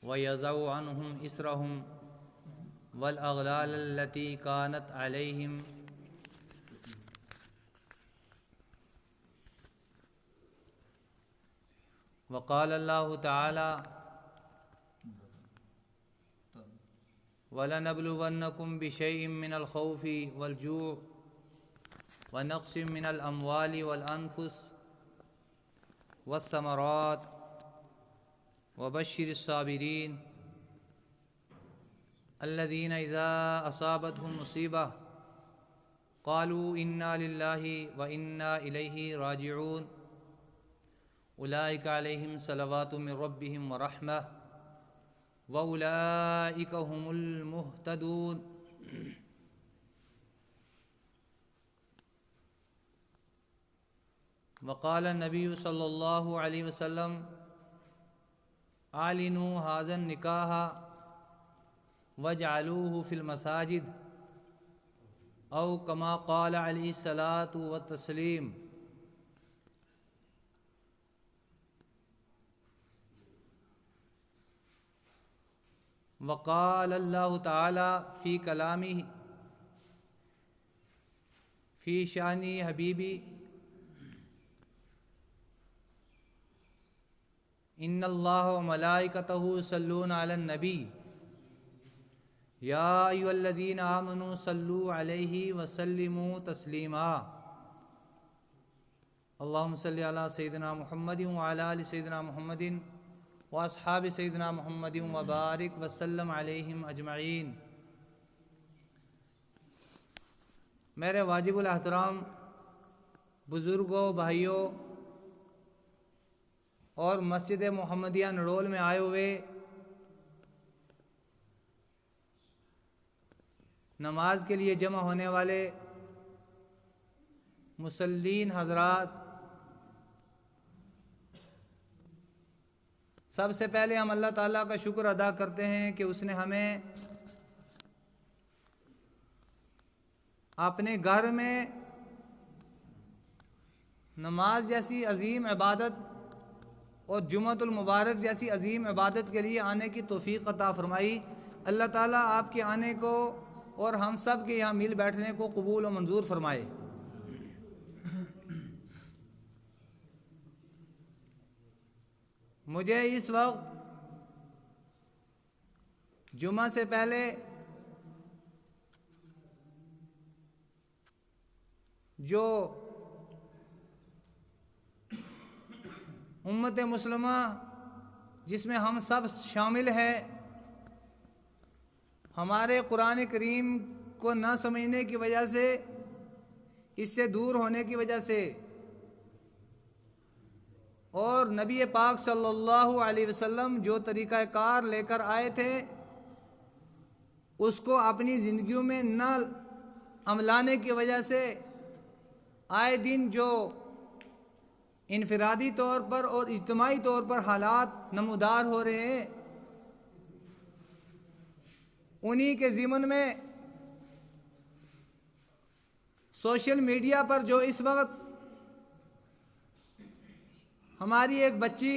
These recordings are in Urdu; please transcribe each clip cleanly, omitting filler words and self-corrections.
وَيَضَعُ عَنْهُمْ إِصْرَهُمْ وَالْأَغْلَالَ الَّتِي كَانَتْ عَلَيْهِمْ وقال اللہ تعالی وَلَنَبْلُوَنَّكُمْ بِشَيْءٍ مِّنَ الْخَوْفِ وَالْجُوعِ وَنَقْصٍ مِّنَ الْأَمْوَالِ وَالْأَنفُسِ وَالثَّمَرَاتِ وَبَشِّرِ الصَّابِرِينَ الَّذِينَ إِذَا أَصَابَتْهُمْ مُصِيبَةٌ قَالُوا إِنَّا لِلَّهِ وَإِنَّا إِلَيْهِ رَاجِعُونَ أُولَئِكَ عَلَيْهِمْ صَلَوَاتٌ مِّن رَّبِّهِمْ وَرَحْمَةٌ وَأُولَئِكَ هُمُ الْمُهْتَدُونَ۔ وقال النبی صلی اللہ علیہ وسلم اعلنوا هذا النکاح واجعلوه في المساجد او كما قال علیہ الصلاۃ والتسلیم۔ وقال اللہ تعالی فی کلامہ فی شان حبیبی ان اللہ وملائکتہ یصلون علی النبی یا ایھا الذین آمنوا صلوا علیہ وسلموا تسلیما۔ اللہم صلی علی سیدنا محمد وعلی آل سیدنا محمد واصحاب سیدنا محمد وبارک وسلم علیہم اجمعین۔ میرے واجب الاحترام بزرگوں، بھائیوں اور مسجد محمدیہ نڑول میں آئے ہوئے نماز کے لیے جمع ہونے والے مصلین حضرات، سب سے پہلے ہم اللہ تعالیٰ کا شکر ادا کرتے ہیں کہ اس نے ہمیں اپنے گھر میں نماز جیسی عظیم عبادت اور جمعۃ المبارک جیسی عظیم عبادت کے لیے آنے کی توفیق عطا فرمائی۔ اللہ تعالیٰ آپ کے آنے کو اور ہم سب کے یہاں مل بیٹھنے کو قبول و منظور فرمائے۔ مجھے اس وقت جمعہ سے پہلے جو امت مسلمہ جس میں ہم سب شامل ہیں، ہمارے قرآن کریم کو نہ سمجھنے کی وجہ سے، اس سے دور ہونے کی وجہ سے، اور نبی پاک صلی اللہ علیہ وسلم جو طریقہ کار لے کر آئے تھے اس کو اپنی زندگیوں میں نہ عملانے کی وجہ سے آئے دن جو انفرادی طور پر اور اجتماعی طور پر حالات نمودار ہو رہے ہیں، انہی کے ضمن میں سوشل میڈیا پر جو اس وقت ہماری ایک بچی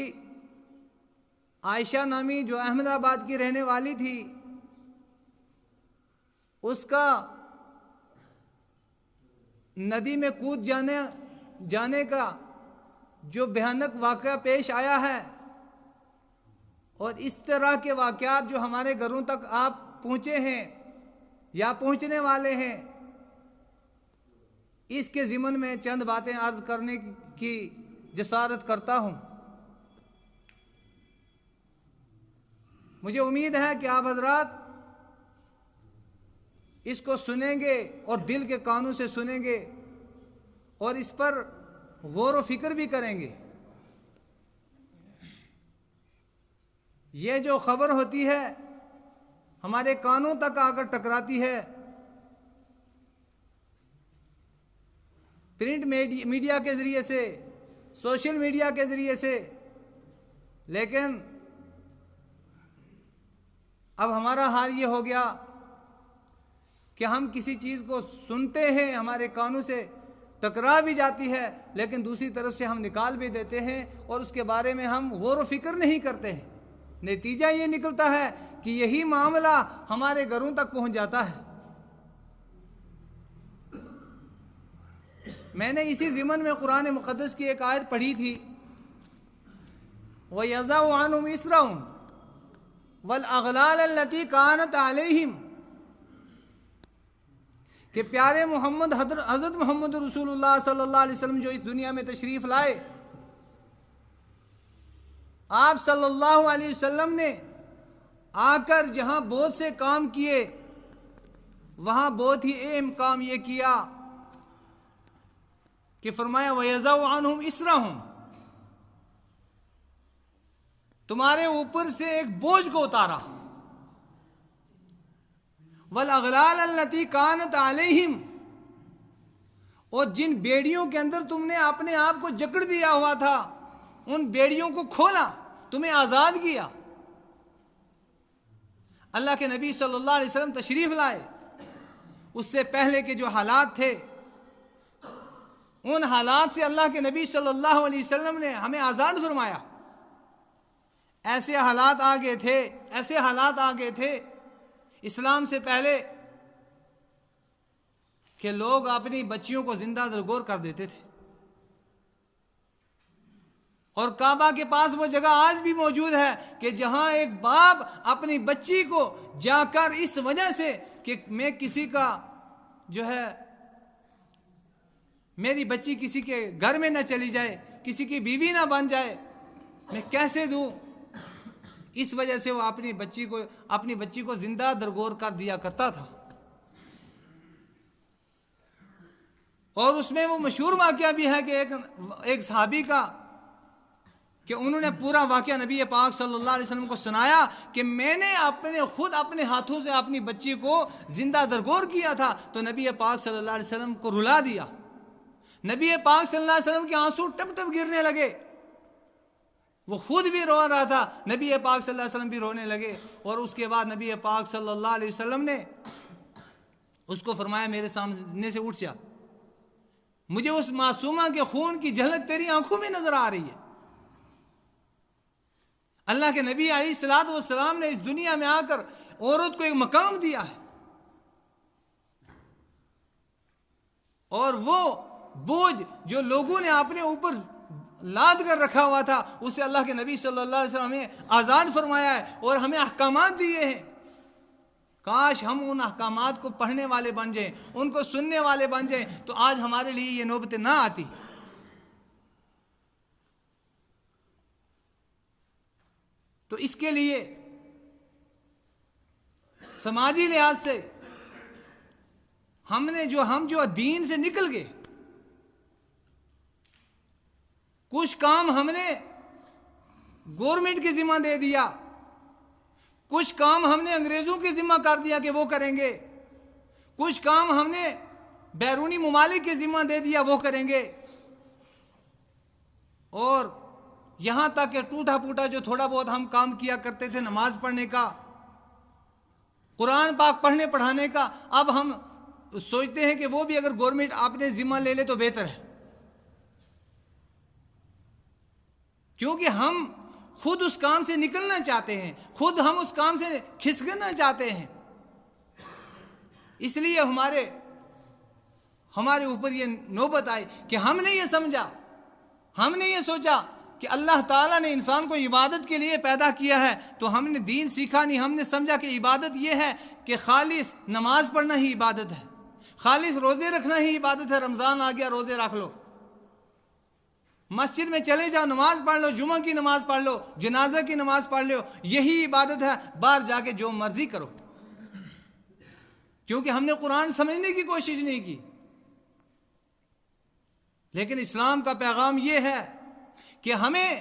عائشہ نامی جو احمد آباد کی رہنے والی تھی، اس کا ندی میں کود جانے کا جو بھیانک واقعہ پیش آیا ہے، اور اس طرح کے واقعات جو ہمارے گھروں تک آپ پہنچے ہیں یا پہنچنے والے ہیں، اس کے ضمن میں چند باتیں عرض کرنے کی جسارت کرتا ہوں۔ مجھے امید ہے کہ آپ حضرات اس کو سنیں گے اور دل کے کانوں سے سنیں گے اور اس پر غور و فکر بھی کریں گے۔ یہ جو خبر ہوتی ہے ہمارے کانوں تک آ کر ٹکراتی ہے، پرنٹ میڈیا کے ذریعے سے، سوشل میڈیا کے ذریعے سے، لیکن اب ہمارا حال یہ ہو گیا کہ ہم کسی چیز کو سنتے ہیں، ہمارے کانوں سے ٹکرا بھی جاتی ہے، لیکن دوسری طرف سے ہم نکال بھی دیتے ہیں اور اس کے بارے میں ہم غور و فکر نہیں کرتے ہیں۔ نتیجہ یہ نکلتا ہے کہ یہی معاملہ ہمارے گھروں تک پہنچ جاتا ہے۔ میں نے اسی ضمن میں قرآن مقدس کی ایک آیت پڑھی تھی، وَيَضَعُ عَنْهُمْ إِصْرَهُمْ وَالْأَغْلَالَ الَّتِي كَانَتْ عَلَيْهِمْ، کہ پیارے محمد حضرت محمد رسول اللہ صلی اللہ علیہ وسلم جو اس دنیا میں تشریف لائے، آپ صلی اللہ علیہ وسلم نے آ کر جہاں بہت سے کام کیے، وہاں بہت ہی اہم کام یہ کیا کہ فرمایا وَيَضَعُ عَنْهُمْ إِصْرَهُمْ، تمہارے اوپر سے ایک بوجھ کو اتارا، وَالْأَغْلَالَ الَّتِي كَانَتْ عَلَيْهِمْ، اور جن بیڑیوں کے اندر تم نے اپنے آپ کو جکڑ دیا ہوا تھا ان بیڑیوں کو کھولا، تمہیں آزاد کیا۔ اللہ کے نبی صلی اللہ علیہ وسلم تشریف لائے، اس سے پہلے کے جو حالات تھے ان حالات سے اللہ کے نبی صلی اللہ علیہ وسلم نے ہمیں آزاد فرمایا۔ ایسے حالات آ گئے تھے اسلام سے پہلے کہ لوگ اپنی بچیوں کو زندہ درگور کر دیتے تھے، اور کعبہ کے پاس وہ جگہ آج بھی موجود ہے کہ جہاں ایک باپ اپنی بچی کو جا کر اس وجہ سے کہ میں کسی کا جو ہے میری بچی کسی کے گھر میں نہ چلی جائے، کسی کی بیوی نہ بن جائے، میں کیسے دوں، اس وجہ سے وہ اپنی بچی کو زندہ درگور کر دیا کرتا تھا۔ اور اس میں وہ مشہور واقعہ بھی ہے کہ ایک صحابی کا کہ انہوں نے پورا واقعہ نبی پاک صلی اللہ علیہ وسلم کو سنایا کہ میں نے خود اپنے ہاتھوں سے اپنی بچی کو زندہ درگور کیا تھا، تو نبی پاک صلی اللہ علیہ وسلم کو رلا دیا۔ نبی پاک صلی اللہ علیہ وسلم کے آنسو ٹپ ٹپ گرنے لگے، وہ خود بھی رو رہا تھا، نبی پاک صلی اللہ علیہ وسلم بھی رونے لگے، اور اس کے بعد نبی پاک صلی اللہ علیہ وسلم نے اس کو فرمایا میرے سامنے سے اٹھ جا، مجھے اس معصومہ کے خون کی جھلک تیری آنکھوں میں نظر آ رہی ہے۔ اللہ کے نبی علیہ الصلوۃ والسلام نے اس دنیا میں آ کر عورت کو ایک مقام دیا ہے، اور وہ بوجھ جو لوگوں نے اپنے اوپر لاد کر رکھا ہوا تھا اسے اللہ کے نبی صلی اللہ علیہ وسلم ہمیں آزاد فرمایا ہے اور ہمیں احکامات دیے ہیں۔ کاش ہم ان احکامات کو پڑھنے والے بن جائیں، ان کو سننے والے بن جائیں، تو آج ہمارے لیے یہ نوبت نہ آتی۔ تو اس کے لیے سماجی لحاظ سے ہم جو دین سے نکل گئے، کچھ کام ہم نے گورنمنٹ کے ذمہ دے دیا، کچھ کام ہم نے انگریزوں کے ذمہ کر دیا کہ وہ کریں گے، کچھ کام ہم نے بیرونی ممالک کے ذمہ دے دیا وہ کریں گے، اور یہاں تک کہ ٹوٹا پھوٹا جو تھوڑا بہت ہم کام کیا کرتے تھے نماز پڑھنے کا، قرآن پاک پڑھنے پڑھانے کا، اب ہم سوچتے ہیں کہ وہ بھی اگر گورنمنٹ اپنے ذمہ لے لے تو بہتر ہے، کیونکہ ہم خود اس کام سے نکلنا چاہتے ہیں، خود ہم اس کام سے کھسکنا چاہتے ہیں۔ اس لیے ہمارے اوپر یہ نوبت آئی کہ ہم نے یہ سمجھا، ہم نے یہ سوچا کہ اللہ تعالیٰ نے انسان کو عبادت کے لیے پیدا کیا ہے، تو ہم نے دین سیکھا نہیں، ہم نے سمجھا کہ عبادت یہ ہے کہ خالص نماز پڑھنا ہی عبادت ہے، خالص روزے رکھنا ہی عبادت ہے، رمضان آ گیا روزے رکھ لو، مسجد میں چلے جاؤ نماز پڑھ لو، جمعہ کی نماز پڑھ لو، جنازہ کی نماز پڑھ لو، یہی عبادت ہے، باہر جا کے جو مرضی کرو، کیونکہ ہم نے قرآن سمجھنے کی کوشش نہیں کی۔ لیکن اسلام کا پیغام یہ ہے کہ ہمیں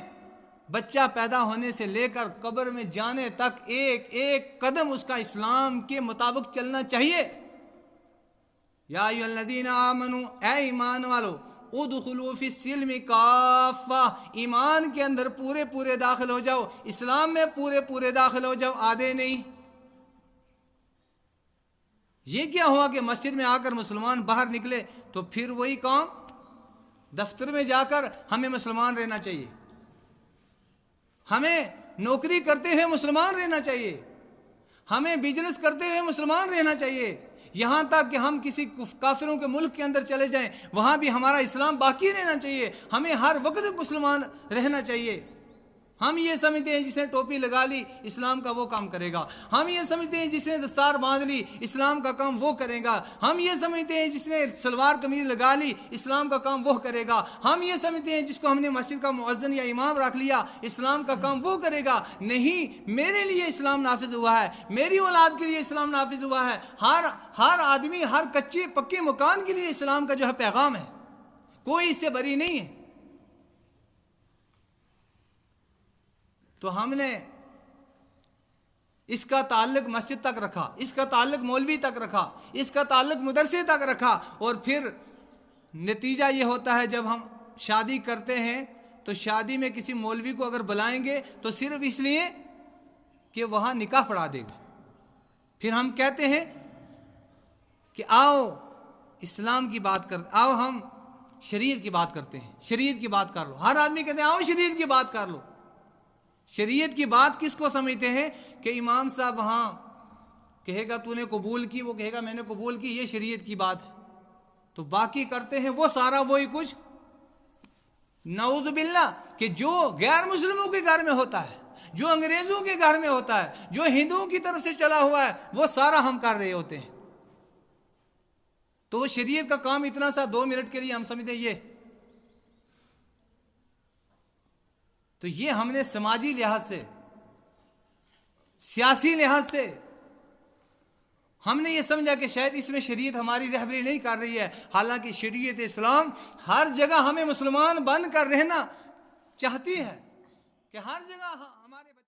بچہ پیدا ہونے سے لے کر قبر میں جانے تک ایک ایک قدم اس کا اسلام کے مطابق چلنا چاہیے۔ یا ایھا الذین آمنوا، اے ایمان والو، ادخلوا فی السلم کافہ، ایمان کے اندر پورے پورے داخل ہو جاؤ، اسلام میں پورے پورے داخل ہو جاؤ، آدھے نہیں۔ یہ کیا ہوا کہ مسجد میں آ کر مسلمان باہر نکلے تو پھر وہی کام دفتر میں جا کر ہمیں مسلمان رہنا چاہیے، ہمیں نوکری کرتے ہوئے مسلمان رہنا چاہیے، ہمیں بزنس کرتے ہوئے مسلمان رہنا چاہیے، یہاں تک کہ ہم کسی کافروں کے ملک کے اندر چلے جائیں وہاں بھی ہمارا اسلام باقی رہنا چاہیے، ہمیں ہر وقت مسلمان رہنا چاہیے۔ ہم یہ سمجھتے ہیں جس نے ٹوپی لگا لی اسلام کا وہ کام کرے گا، ہم یہ سمجھتے ہیں جس نے دستار باندھ لی اسلام کا کام وہ کرے گا، ہم یہ سمجھتے ہیں جس نے سلوار قمیض لگا لی اسلام کا کام وہ کرے گا، ہم یہ سمجھتے ہیں جس کو ہم نے مسجد کا مؤذن یا امام رکھ لیا اسلام کا کام وہ کرے گا۔ نہیں، میرے لیے اسلام نافذ ہوا ہے، میری اولاد کے لیے اسلام نافذ ہوا ہے، ہر آدمی، ہر کچے پکے مکان کے لیے اسلام کا جو ہے پیغام ہے، کوئی اس سے بری نہیں ہے۔ تو ہم نے اس کا تعلق مسجد تک رکھا، اس کا تعلق مولوی تک رکھا، اس کا تعلق مدرسے تک رکھا، اور پھر نتیجہ یہ ہوتا ہے جب ہم شادی کرتے ہیں تو شادی میں کسی مولوی کو اگر بلائیں گے تو صرف اس لیے کہ وہاں نکاح پڑھا دے گا، پھر ہم کہتے ہیں کہ آؤ اسلام کی بات کرتے، آؤ ہم شریعت کی بات کرتے ہیں، شریعت کی بات کر لو، ہر آدمی کہتے ہیں آؤ شریعت کی بات کر لو۔ شریعت کی بات کس کو سمجھتے ہیں کہ امام صاحب وہاں کہے گا تو نے قبول کی، وہ کہے گا میں نے قبول کی، یہ شریعت کی بات ہے، تو باقی کرتے ہیں وہ سارا وہی کچھ نعوذ باللہ کہ جو غیر مسلموں کے گھر میں ہوتا ہے، جو انگریزوں کے گھر میں ہوتا ہے، جو ہندوؤں کی طرف سے چلا ہوا ہے وہ سارا ہم کر رہے ہوتے ہیں۔ تو وہ شریعت کا کام اتنا سا 2 منٹ کے لیے ہم سمجھتے ہیں یہ، تو یہ ہم نے سماجی لحاظ سے، سیاسی لحاظ سے ہم نے یہ سمجھا کہ شاید اس میں شریعت ہماری رہبری نہیں کر رہی ہے، حالانکہ شریعت اسلام ہر جگہ ہمیں مسلمان بن کر رہنا چاہتی ہے کہ ہر جگہ ہمارے